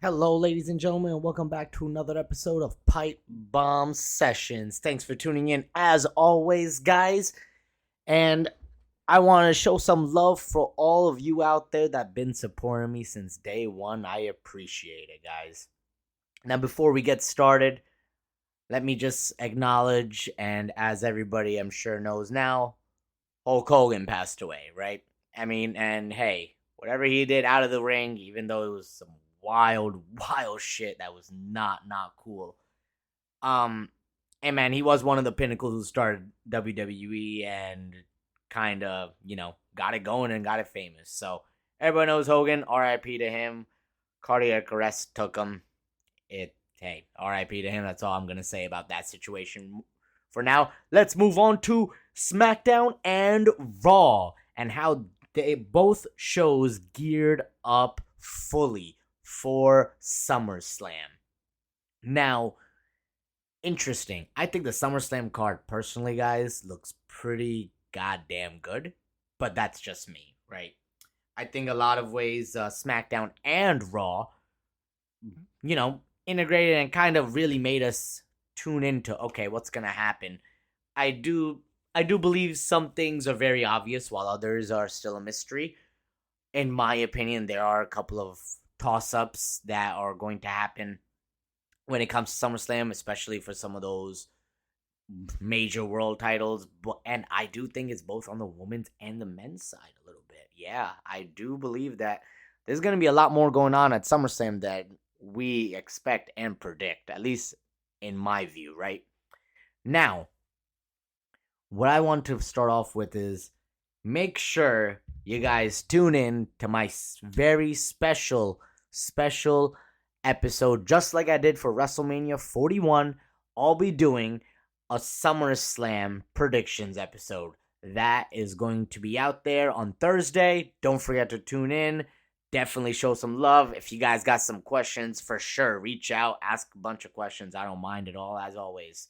Hello, ladies and gentlemen, and welcome back to another episode of Pipe Bomb Sessions. Thanks for tuning in, as always, guys. And I want to show some love for all of you out there that have been supporting me since day one. I appreciate it, guys. Now, before we get started, let me just acknowledge, and as everybody I'm sure knows now, Hulk Hogan passed away, right? I mean, and hey, whatever he did out of the ring, even though it was some wild shit that was not cool. And man, he was one of the pinnacles who started WWE and kind of, got it going and got it famous. So everyone knows Hogan. R.I.P. to him. Cardiac arrest took him. Hey, R.I.P. to him. That's all I'm gonna say about that situation. For now, let's move on to SmackDown and Raw and how they both shows geared up fully for SummerSlam. Now, interesting. I think the SummerSlam card, personally, guys, looks pretty goddamn good. But that's just me, right? I think a lot of ways SmackDown and Raw, integrated and kind of really made us tune into, okay, what's going to happen. I do believe some things are very obvious while others are still a mystery. In my opinion, there are a couple of toss-ups that are going to happen when it comes to SummerSlam, especially for some of those major world titles. And I do think it's both on the women's and the men's side a little bit. Yeah, I do believe that there's going to be a lot more going on at SummerSlam that we expect and predict, at least in my view, right? Now, what I want to start off with is make sure you guys tune in to my very special episode, just like I did for WrestleMania 41. I'll be doing a SummerSlam predictions episode. That is going to be out there on Thursday. Don't forget to tune in. Definitely show some love. If you guys got some questions, for sure, reach out, ask a bunch of questions. I don't mind at all, as always.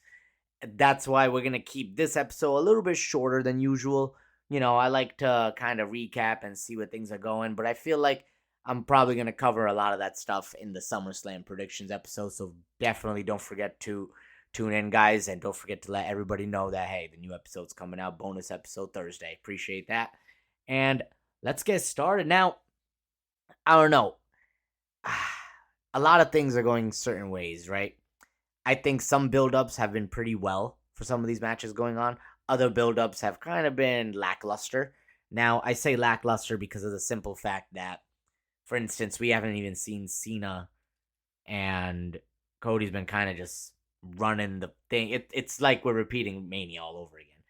That's why we're going to keep this episode a little bit shorter than usual. I like to kind of recap and see where things are going, but I feel like I'm probably going to cover a lot of that stuff in the SummerSlam predictions episode, so definitely don't forget to tune in, guys, and don't forget to let everybody know that, hey, the new episode's coming out, bonus episode Thursday. Appreciate that. And let's get started. Now, I don't know. A lot of things are going certain ways, right? I think some build-ups have been pretty well for some of these matches going on. Other build-ups have kind of been lackluster. Now, I say lackluster because of the simple fact that, for instance, we haven't even seen Cena, and Cody's been kind of just running the thing. It's like we're repeating Mania all over again.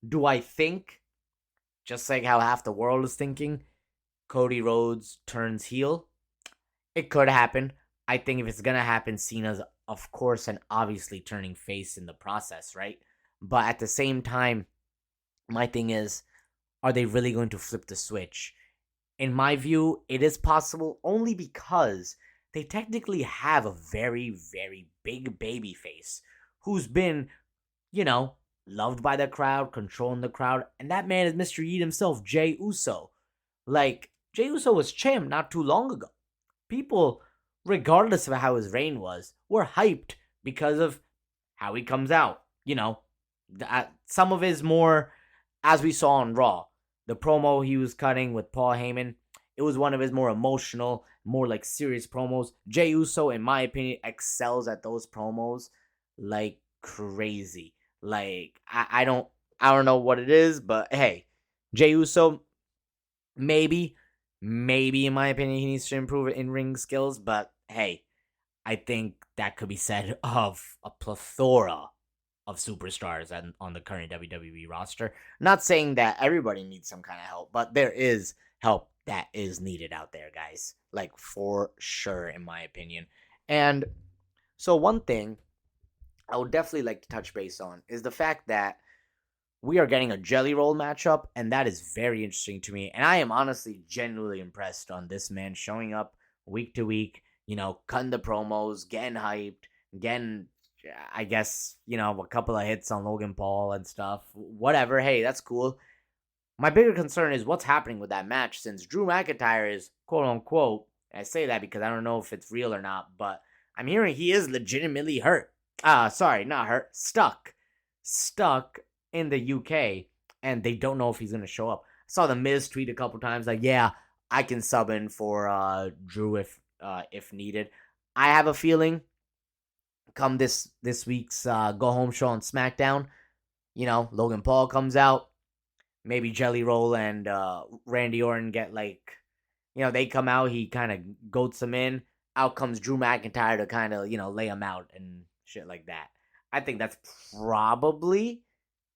Do I think, just like how half the world is thinking, Cody Rhodes turns heel? It could happen. I think if it's going to happen, Cena's, of course, and obviously turning face in the process, right? But at the same time, my thing is, are they really going to flip the switch? In my view, it is possible only because they technically have a very, very big baby face who's been, loved by the crowd, controlling the crowd, and that man is Mr. Yeet himself, Jey Uso. Like, Jey Uso was champ not too long ago. People, regardless of how his reign was, were hyped because of how he comes out. Some of his more, as we saw on Raw, the promo he was cutting with Paul Heyman, it was one of his more emotional, more like serious promos. Jey Uso, in my opinion, excels at those promos like crazy. Like, I don't know what it is, but hey, Jey Uso, maybe in my opinion, he needs to improve in-ring skills, but hey, I think that could be said of a plethora of superstars on the current WWE roster. Not saying that everybody needs some kind of help, but there is help that is needed out there, guys. Like, for sure, in my opinion. And so one thing I would definitely like to touch base on is the fact that we are getting a Jelly Roll matchup, and that is very interesting to me. And I am honestly genuinely impressed on this man showing up week to week, cutting the promos, getting hyped, getting, I guess, a couple of hits on Logan Paul and stuff. Whatever. Hey, that's cool. My bigger concern is what's happening with that match, since Drew McIntyre is, quote unquote, And I say that because I don't know if it's real or not, but I'm hearing he is legitimately hurt. Sorry, not hurt, stuck in the UK, and they don't know if he's gonna show up. I saw the Miz tweet a couple times like, "Yeah, I can sub in for Drew if needed." I have a feeling come this week's go home show on SmackDown, Logan Paul comes out, maybe Jelly Roll and Randy Orton get they come out, he kind of goats them in. Out comes Drew McIntyre to kind of, lay him out and shit like that. I think that's probably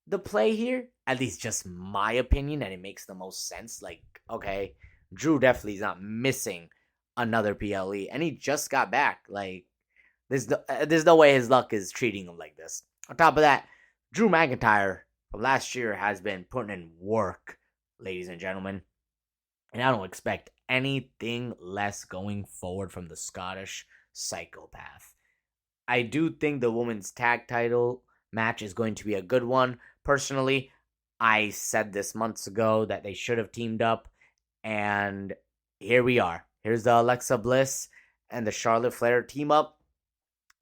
the play here. At least just my opinion, and it makes the most sense. Like, okay, Drew definitely is not missing another PLE, and he just got back. Like, there's no way his luck is treating him like this. On top of that, Drew McIntyre from last year has been putting in work, ladies and gentlemen. And I don't expect anything less going forward from the Scottish psychopath. I do think the women's tag title match is going to be a good one. Personally, I said this months ago that they should have teamed up. And here we are. Here's the Alexa Bliss and the Charlotte Flair team up.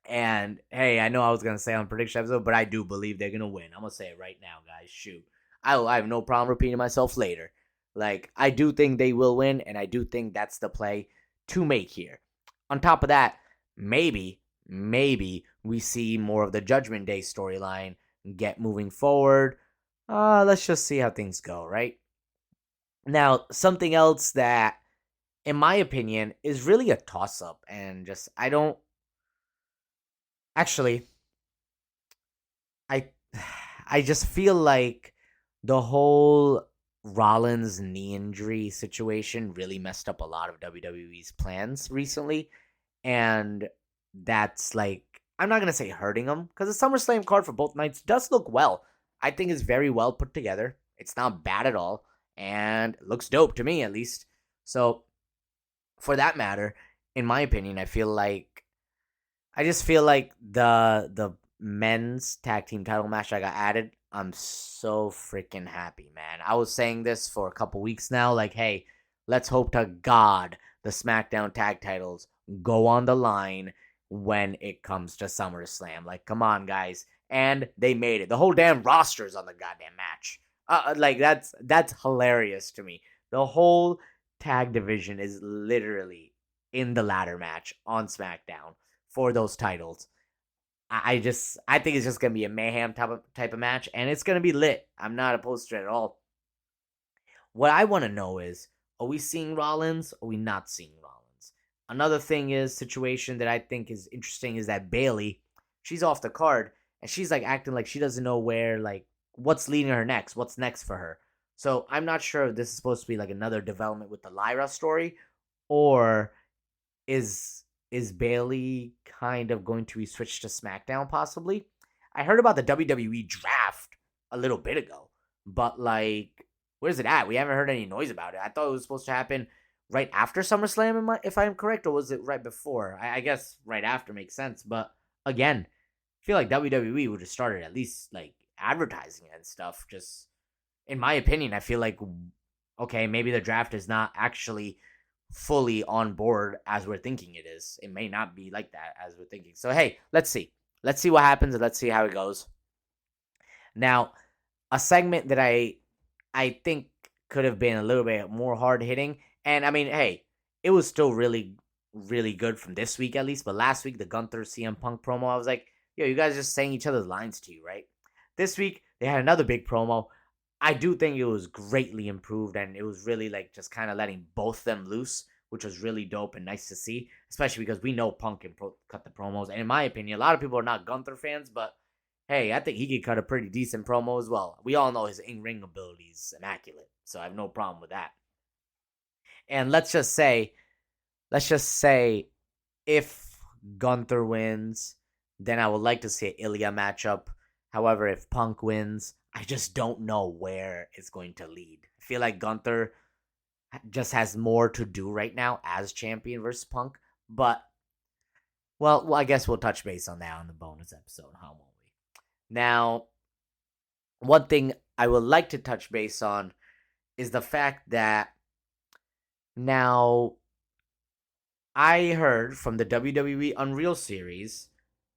And hey, I know I was going to say on prediction episode, but I do believe they're going to win. I'm going to say it right now, guys. Shoot. I have no problem repeating myself later. Like, I do think they will win, and I do think that's the play to make here. On top of that, maybe we see more of the Judgment Day storyline get moving forward. Let's just see how things go, right? Now, something else that, in my opinion, is really a toss-up, and just, actually, I just feel like the whole Rollins knee injury situation really messed up a lot of WWE's plans recently. And that's like, I'm not going to say hurting them, because the SummerSlam card for both nights does look well. I think it's very well put together. It's not bad at all. And it looks dope to me, at least. So, for that matter, in my opinion, I just feel like the men's tag team title match that got added, I'm so freaking happy, man. I was saying this for a couple weeks now, like, hey, let's hope to God the SmackDown tag titles go on the line when it comes to SummerSlam. Like, come on, guys. And they made it. The whole damn roster's on the goddamn match. That's hilarious to me. The whole tag division is literally in the ladder match on SmackDown for those titles. I think it's just gonna be a mayhem type of match, and it's gonna be lit. I'm not opposed to it at all. What I want to know is, are we seeing Rollins? Or are we not seeing Rollins? Another situation that I think is interesting is that Bayley, she's off the card, and she's like acting like she doesn't know what's leading her next, what's next for her. So I'm not sure if this is supposed to be like another development with the Lyra story, or is Bayley kind of going to be switched to SmackDown possibly? I heard about the WWE draft a little bit ago, but like, where's it at? We haven't heard any noise about it. I thought it was supposed to happen right after SummerSlam, if I'm correct, or was it right before? I guess right after makes sense, but again, I feel like WWE would have started at least like advertising and stuff. Just in my opinion, I feel like, okay, maybe the draft is not actually fully on board as we're thinking it is. It may not be like that as we're thinking. So hey, let's see what happens, and let's see how it goes. Now, a segment that I think could have been a little bit more hard hitting, and I mean, hey, it was still really good from this week at least, but last week the Gunther CM Punk promo, I was like, yo, you guys just saying each other's lines to you, right? This week they had another big promo. I do think it was greatly improved, and it was really like just kind of letting both them loose, which was really dope and nice to see, especially because we know Punk can cut the promos. And in my opinion, a lot of people are not Gunther fans, but hey, I think he could cut a pretty decent promo as well. We all know his in-ring ability is immaculate, so I have no problem with that. And let's just say if Gunther wins, then I would like to see an Ilya matchup. However, if Punk wins, I just don't know where it's going to lead. I feel like Gunther just has more to do right now as champion versus Punk. But, well, I guess we'll touch base on that on the bonus episode, huh, won't we? Now, one thing I would like to touch base on is the fact that now I heard from the WWE Unreal series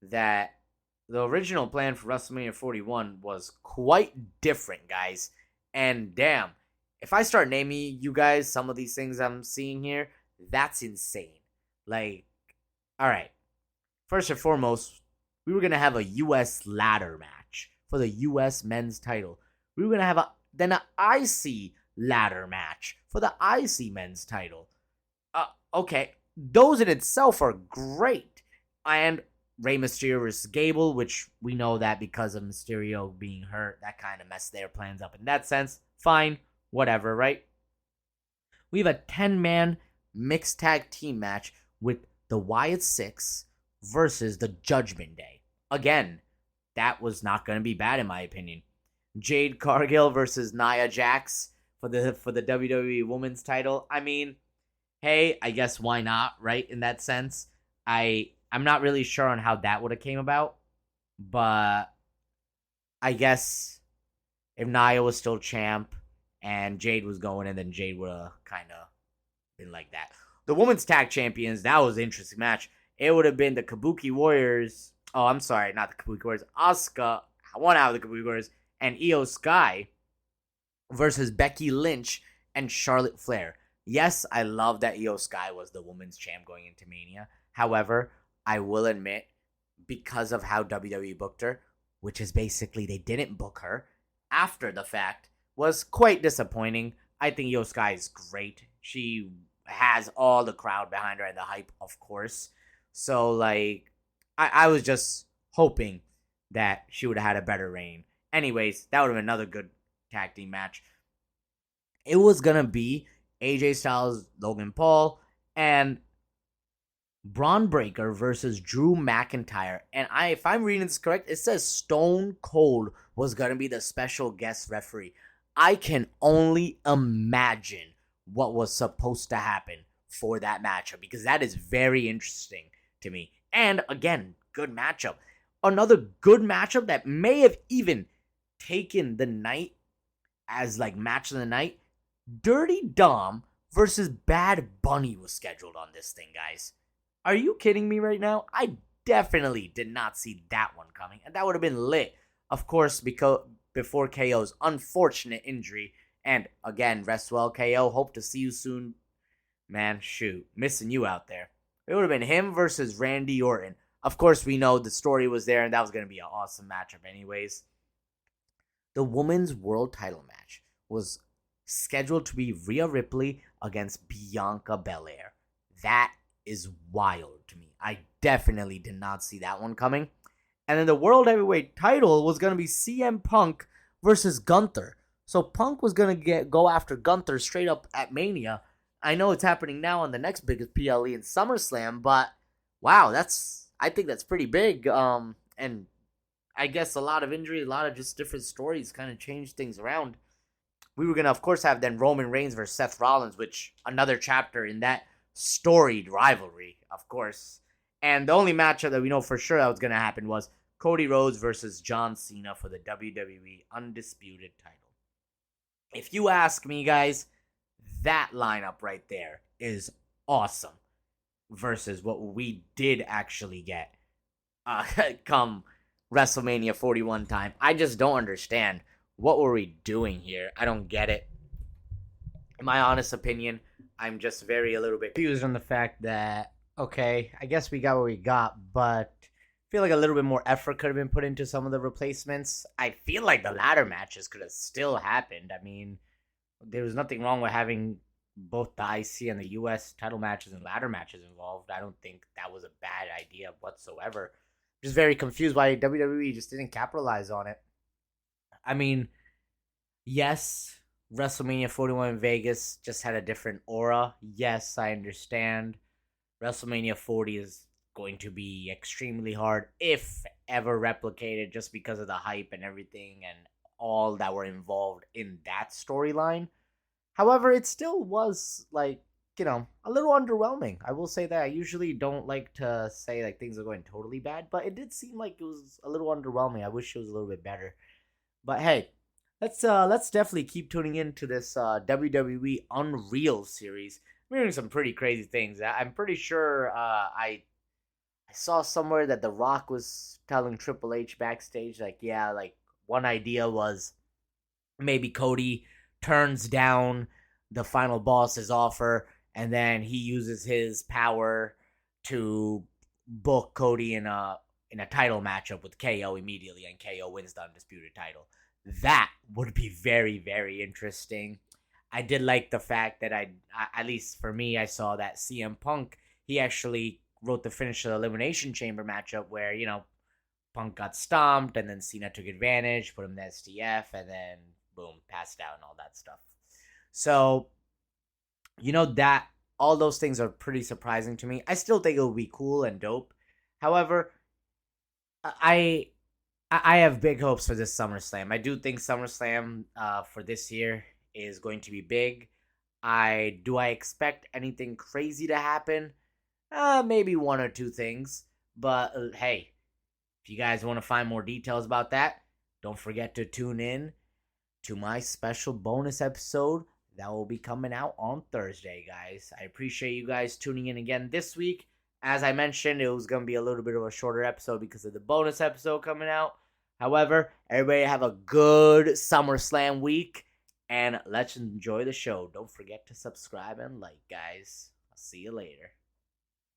that the original plan for WrestleMania 41 was quite different, guys. And damn, if I start naming you guys some of these things I'm seeing here, that's insane. Like, all right, first and foremost, we were gonna have a U.S. ladder match for the U.S. men's title. We were gonna have an IC ladder match for the IC men's title. Okay, those in itself are great. And Rey Mysterio versus Gable, which we know that because of Mysterio being hurt, that kind of messed their plans up in that sense. Fine, whatever, right? We have a 10-man mixed tag team match with the Wyatt Six versus the Judgment Day. Again, that was not going to be bad in my opinion. Jade Cargill versus Nia Jax for the WWE Women's title. I mean, hey, I guess why not, right? In that sense, I'm not really sure on how that would have came about, but I guess if Nia was still champ and Jade was going, and then Jade would have kind of been like that. The women's tag champions, that was an interesting match. It would have been the Kabuki Warriors. Oh, I'm sorry, not the Kabuki Warriors. Asuka, one out of the Kabuki Warriors, and Io Sky versus Becky Lynch and Charlotte Flair. Yes, I love that Io Sky was the women's champ going into Mania. However, I will admit, because of how WWE booked her, which is basically they didn't book her after the fact, was quite disappointing. I think Io Sky is great. She has all the crowd behind her and the hype, of course. So, like, I was just hoping that she would have had a better reign. Anyways, that would have been another good tag team match. It was going to be AJ Styles, Logan Paul, and Braun Breaker versus Drew McIntyre. And if I'm reading this correct, it says Stone Cold was going to be the special guest referee. I can only imagine what was supposed to happen for that matchup, because that is very interesting to me. And again, good matchup. Another good matchup that may have even taken the night as like match of the night. Dirty Dom versus Bad Bunny was scheduled on this thing, guys. Are you kidding me right now? I definitely did not see that one coming, and that would have been lit. Of course, because before KO's unfortunate injury, and again, rest well, KO. Hope to see you soon. Man, shoot, missing you out there. It would have been him versus Randy Orton. Of course, we know the story was there, and that was going to be an awesome matchup anyways. The women's world title match was scheduled to be Rhea Ripley against Bianca Belair. That is wild to me. I definitely did not see that one coming. And then the World Heavyweight title was going to be CM Punk versus Gunther. So Punk was going to go after Gunther straight up at Mania. I know it's happening now on the next biggest PLE in SummerSlam, but wow, I think that's pretty big. And I guess a lot of injury, a lot of just different stories kind of changed things around. We were going to, of course, have then Roman Reigns versus Seth Rollins, which another chapter in that storied rivalry, of course. And the only matchup that we know for sure that was going to happen was Cody Rhodes versus John Cena for the WWE Undisputed title. If you ask me, guys, that lineup right there is awesome versus what we did actually get come WrestleMania 41 time. I just don't understand. What were we doing here? I don't get it. In my honest opinion, I'm just a little bit confused on the fact that, okay, I guess we got what we got, but I feel like a little bit more effort could have been put into some of the replacements. I feel like the ladder matches could have still happened. I mean, there was nothing wrong with having both the IC and the US title matches and ladder matches involved. I don't think that was a bad idea whatsoever. Just very confused why WWE just didn't capitalize on it. I mean, yes, WrestleMania 41 in Vegas just had a different aura. Yes, I understand. WrestleMania 40 is going to be extremely hard, if ever replicated, just because of the hype and everything and all that were involved in that storyline. However, it still was, like, a little underwhelming. I will say that. I usually don't like to say, like, things are going totally bad, but it did seem like it was a little underwhelming. I wish it was a little bit better. But hey, let's definitely keep tuning into this WWE Unreal series. we're doing some pretty crazy things. I'm pretty sure I saw somewhere that The Rock was telling Triple H backstage, like, yeah, like one idea was maybe Cody turns down the final boss's offer, and then he uses his power to book Cody in a title matchup with KO immediately, and KO wins the undisputed title. That would be very, very interesting. I did like the fact that at least for me, I saw that CM Punk, he actually wrote the finish of the Elimination Chamber matchup where, Punk got stomped and then Cena took advantage, put him in the STF, and then boom, passed out and all that stuff. So, that all those things are pretty surprising to me. I still think it would be cool and dope. However, I I have big hopes for this SummerSlam. I do think SummerSlam for this year is going to be big. I expect anything crazy to happen? Maybe one or two things. But hey, if you guys want to find more details about that, don't forget to tune in to my special bonus episode that will be coming out on Thursday, guys. I appreciate you guys tuning in again this week. As I mentioned, it was going to be a little bit of a shorter episode because of the bonus episode coming out. However, everybody have a good SummerSlam week, and let's enjoy the show. Don't forget to subscribe and like, guys. I'll see you later.